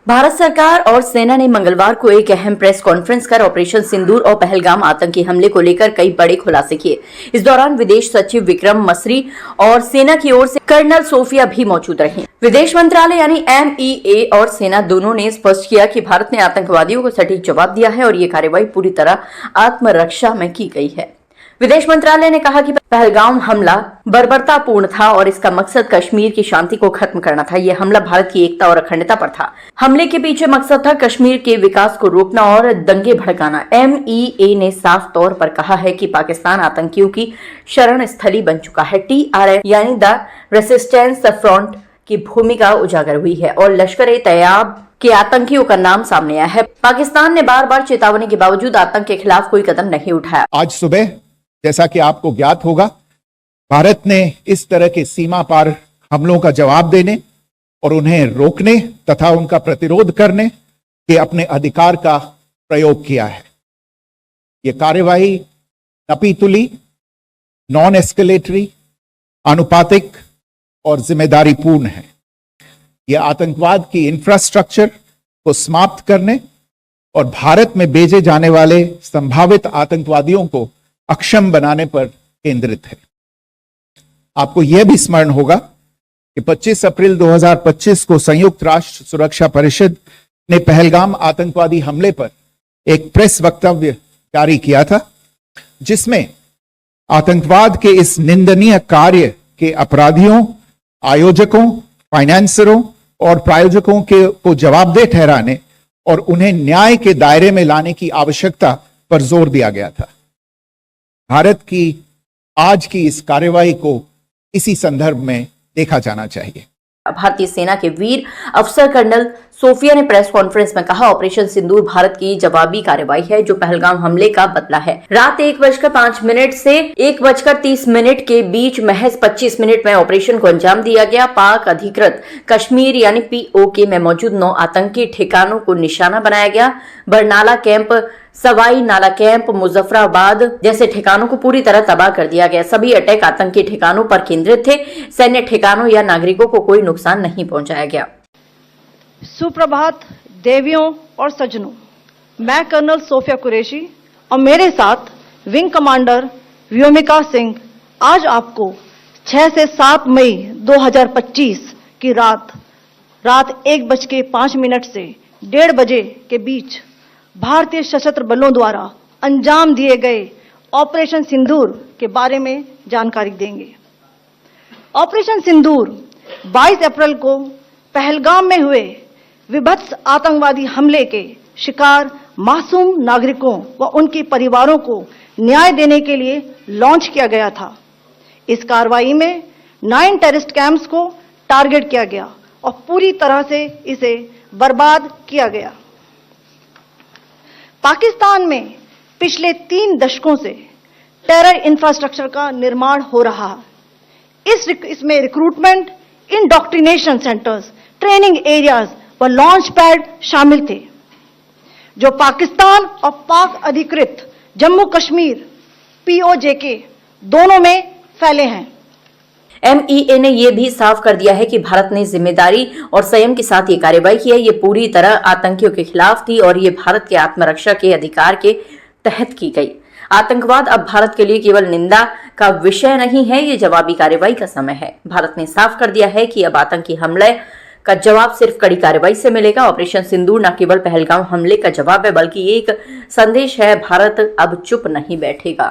भारत सरकार और सेना ने मंगलवार को एक अहम प्रेस कॉन्फ्रेंस कर ऑपरेशन सिंदूर और पहलगाम आतंकी हमले को लेकर कई बड़े खुलासे किए। इस दौरान विदेश सचिव विक्रम मसरी और सेना की ओर से कर्नल सोफिया भी मौजूद रहीं। विदेश मंत्रालय यानी MEA और सेना दोनों ने स्पष्ट किया कि भारत ने आतंकवादियों को सटीक जवाब दिया है और ये कार्रवाई पूरी तरह आत्मरक्षा में की गई है। विदेश मंत्रालय ने कहा कि पहलगाम हमला बर्बरतापूर्ण था और इसका मकसद कश्मीर की शांति को खत्म करना था। यह हमला भारत की एकता और अखंडता पर था। हमले के पीछे मकसद था कश्मीर के विकास को रोकना और दंगे भड़काना। MEA ने साफ तौर पर कहा है कि पाकिस्तान आतंकियों की शरण स्थली बन चुका है। TRF यानी द रेसिस्टेंस फ्रंट की भूमिका उजागर हुई है और लश्कर-ए-तैयबा के आतंकियों का नाम सामने आया है। पाकिस्तान ने बार बार चेतावनी के बावजूद आतंक के खिलाफ कोई कदम नहीं उठाया। आज सुबह जैसा कि आपको ज्ञात होगा, भारत ने इस तरह के सीमा पार हमलों का जवाब देने और उन्हें रोकने तथा उनका प्रतिरोध करने के अपने अधिकार का प्रयोग किया है। यह कार्यवाही नपीतुली, नॉन एस्केलेटरी, अनुपातिक और जिम्मेदारीपूर्ण है। यह आतंकवाद की इंफ्रास्ट्रक्चर को समाप्त करने और भारत में भेजे जाने वाले संभावित आतंकवादियों को अक्षम बनाने पर केंद्रित है। आपको यह भी स्मरण होगा कि 25 अप्रैल 2025 को संयुक्त राष्ट्र सुरक्षा परिषद ने पहलगाम आतंकवादी हमले पर एक प्रेस वक्तव्य जारी किया था, जिसमें आतंकवाद के इस निंदनीय कार्य के अपराधियों, आयोजकों, फाइनेंसरों और प्रायोजकों को जवाबदेह ठहराने और उन्हें न्याय के दायरे में लाने की आवश्यकता पर जोर दिया गया था। भारत की आज की इस कार्रवाई को इसी संदर्भ में देखा जाना चाहिए। भारतीय सेना के वीर अफसर कर्नल सोफिया ने प्रेस कॉन्फ्रेंस में कहा, ऑपरेशन सिंदूर भारत की जवाबी कार्रवाई है जो पहलगाम हमले का बदला है। रात 1:05 से 1:30 के बीच महज 25 मिनट में ऑपरेशन को अंजाम दिया गया। पाक अधिकृत कश्मीर यानी POK में मौजूद 9 आतंकी ठिकानों को निशाना बनाया गया। बरनाला कैंप, सवाई नाला कैंप, मुजफ्फराबाद जैसे ठिकानों को पूरी तरह तबाह कर दिया गया। सभी अटैक आतंकी ठिकानों पर केंद्रित थे। सैन्य ठिकानों या नागरिकों को कोई नुकसान नहीं पहुंचाया गया। सुप्रभात देवियों और सज्जनों, मैं कर्नल सोफिया कुरैशी और मेरे साथ विंग कमांडर व्योमिका सिंह आज आपको 6 से 7 मई 2025 की रात 1:05 से 1:30 बजे के बीच भारतीय सशस्त्र बलों द्वारा अंजाम दिए गए ऑपरेशन सिंदूर के बारे में जानकारी देंगे। ऑपरेशन सिंदूर 22 अप्रैल को पहलगाम में हुए विभत्स आतंकवादी हमले के शिकार मासूम नागरिकों व उनके परिवारों को न्याय देने के लिए लॉन्च किया गया था। इस कार्रवाई में 9 टेररिस्ट कैंप्स को टारगेट किया गया और पूरी तरह से इसे बर्बाद किया गया। पाकिस्तान में पिछले 3 दशकों से टेरर इंफ्रास्ट्रक्चर का निर्माण हो रहा है। इसमें recruitment, indoctrination centres, training areas व लॉन्च पैड शामिल थे, जो पाकिस्तान और पाक अधिकृत जम्मू कश्मीर POJK दोनों में फैले हैं। MEA ने यह भी साफ कर दिया है कि भारत ने जिम्मेदारी और संयम के साथ ये कार्रवाई की है। ये पूरी तरह आतंकियों के खिलाफ थी और ये भारत के आत्मरक्षा के अधिकार के तहत की गई। आतंकवाद अब भारत के लिए केवल निंदा का विषय नहीं है, ये जवाबी कार्रवाई का समय है। भारत ने साफ कर दिया है कि अब आतंकी हमले का जवाब सिर्फ कड़ी कार्रवाई से मिलेगा। ऑपरेशन सिंदूर न केवल पहलगाम हमले का जवाब है, बल्कि एक संदेश है, भारत अब चुप नहीं बैठेगा।